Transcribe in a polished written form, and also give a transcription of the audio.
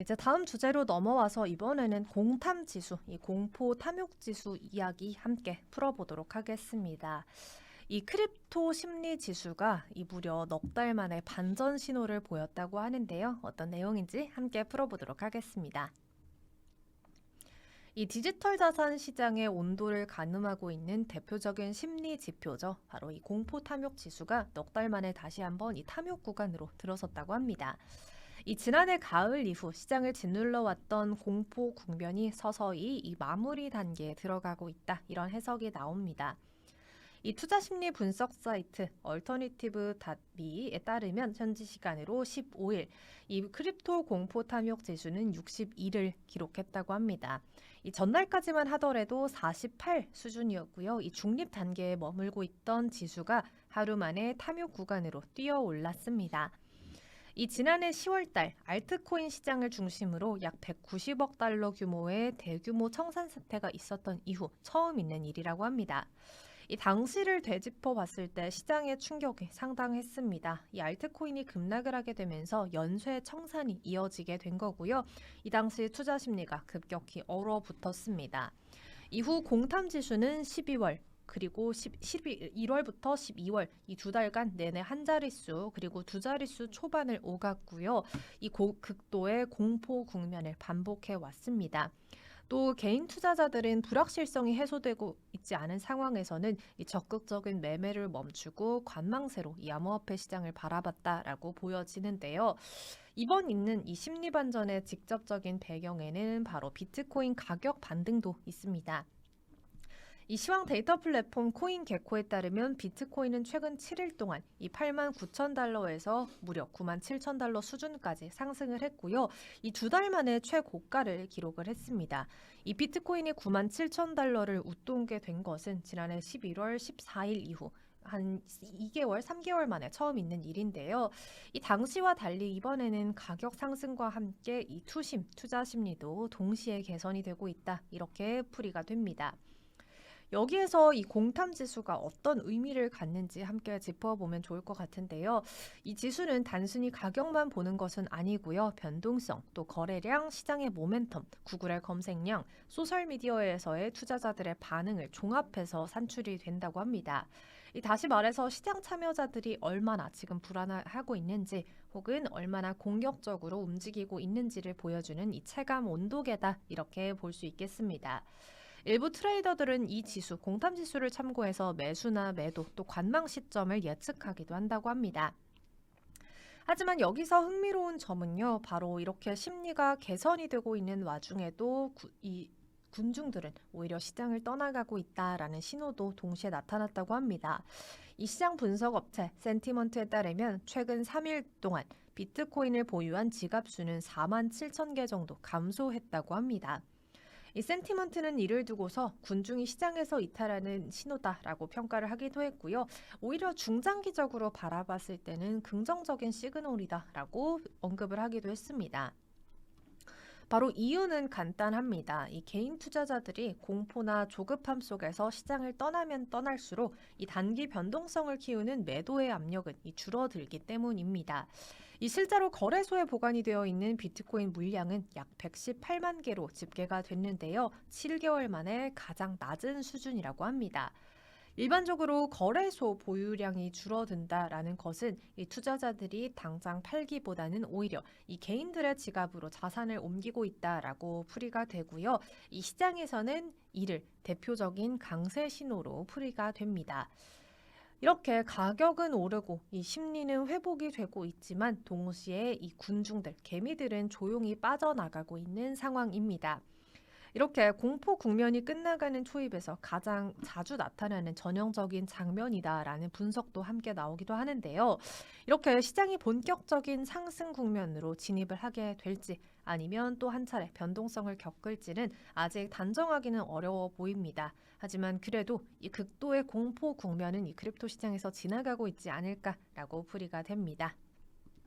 이제 다음 주제로 넘어와서 이번에는 공탐 지수, 이 공포 탐욕 지수 이야기 함께 풀어보도록 하겠습니다. 이 크립토 심리 지수가 이 무려 넉 달 만에 반전 신호를 보였다고 하는데요. 어떤 내용인지 함께 풀어보도록 하겠습니다. 이 디지털 자산 시장의 온도를 가늠하고 있는 대표적인 심리 지표죠. 바로 이 공포 탐욕 지수가 넉 달 만에 다시 한번 이 탐욕 구간으로 들어섰다고 합니다. 이 지난해 가을 이후 시장을 짓눌러 왔던 공포 국면이 서서히 이 마무리 단계에 들어가고 있다. 이런 해석이 나옵니다. 이 투자 심리 분석 사이트 얼터니티브.me에 따르면 현지 시간으로 15일 이 크립토 공포 탐욕 지수는 61을 기록했다고 합니다. 이 전날까지만 하더라도 48 수준이었고요. 이 중립 단계에 머물고 있던 지수가 하루 만에 탐욕 구간으로 뛰어 올랐습니다. 이 지난해 10월달 알트코인 시장을 중심으로 약 190억 달러 규모의 대규모 청산 사태가 있었던 이후 처음 있는 일이라고 합니다. 이 당시를 되짚어 봤을 때 시장의 충격이 상당했습니다. 이 알트코인이 급락을 하게 되면서 연쇄 청산이 이어지게 된 거고요. 이 당시 투자 심리가 급격히 얼어붙었습니다. 이후 공탐 지수는 12월 그리고 1월부터 12월 이 두 달간 내내 한 자릿수 그리고 두 자릿수 초반을 오갔고요. 이 극도의 공포 국면을 반복해 왔습니다. 또 개인 투자자들은 불확실성이 해소되고 있지 않은 상황에서는 이 적극적인 매매를 멈추고 관망세로 이 암호화폐 시장을 바라봤다라고 보여지는데요. 이번 있는 이 심리 반전의 직접적인 배경에는 바로 비트코인 가격 반등도 있습니다. 이 시황 데이터 플랫폼 코인게코에 따르면 비트코인은 최근 7일 동안 이 89,000달러에서 무려 97,000달러 수준까지 상승을 했고요. 이 두 달 만에 최고가를 기록을 했습니다. 이 비트코인이 97,000달러를 웃돈게 된 것은 지난해 11월 14일 이후 한 2개월, 3개월 만에 처음 있는 일인데요. 이 당시와 달리 이번에는 가격 상승과 함께 이 투심, 투자 심리도 동시에 개선이 되고 있다. 이렇게 풀이가 됩니다. 여기에서 이 공탐 지수가 어떤 의미를 갖는지 함께 짚어보면 좋을 것 같은데요. 이 지수는 단순히 가격만 보는 것은 아니고요. 변동성, 또 거래량, 시장의 모멘텀, 구글의 검색량, 소셜미디어에서의 투자자들의 반응을 종합해서 산출이 된다고 합니다. 다시 말해서 시장 참여자들이 얼마나 지금 불안하고 있는지 혹은 얼마나 공격적으로 움직이고 있는지를 보여주는 이 체감 온도계다 이렇게 볼 수 있겠습니다. 일부 트레이더들은 이 지수, 공탐 지수를 참고해서 매수나 매도 또 관망 시점을 예측하기도 한다고 합니다. 하지만 여기서 흥미로운 점은요. 바로 이렇게 심리가 개선이 되고 있는 와중에도 이 군중들은 오히려 시장을 떠나가고 있다라는 신호도 동시에 나타났다고 합니다. 이 시장 분석 업체 센티먼트에 따르면 최근 3일 동안 비트코인을 보유한 지갑 수는 47,000개 정도 감소했다고 합니다. 이 센티먼트는 이를 두고서 군중이 시장에서 이탈하는 신호다라고 평가를 하기도 했고요. 오히려 중장기적으로 바라봤을 때는 긍정적인 시그널이다라고 언급을 하기도 했습니다. 바로 이유는 간단합니다. 이 개인 투자자들이 공포나 조급함 속에서 시장을 떠나면 떠날수록 이 단기 변동성을 키우는 매도의 압력은 줄어들기 때문입니다. 이 실제로 거래소에 보관이 되어 있는 비트코인 물량은 약 118만 개로 집계가 됐는데요. 7개월 만에 가장 낮은 수준이라고 합니다. 일반적으로 거래소 보유량이 줄어든다라는 것은 이 투자자들이 당장 팔기보다는 오히려 이 개인들의 지갑으로 자산을 옮기고 있다라고 풀이가 되고요. 이 시장에서는 이를 대표적인 강세 신호로 풀이가 됩니다. 이렇게 가격은 오르고 이 심리는 회복이 되고 있지만 동시에 이 군중들, 개미들은 조용히 빠져나가고 있는 상황입니다. 이렇게 공포 국면이 끝나가는 초입에서 가장 자주 나타나는 전형적인 장면이다라는 분석도 함께 나오기도 하는데요. 이렇게 시장이 본격적인 상승 국면으로 진입을 하게 될지 아니면 또 한 차례 변동성을 겪을지는 아직 단정하기는 어려워 보입니다. 하지만 그래도 이 극도의 공포 국면은 이 크립토 시장에서 지나가고 있지 않을까라고 풀이가 됩니다.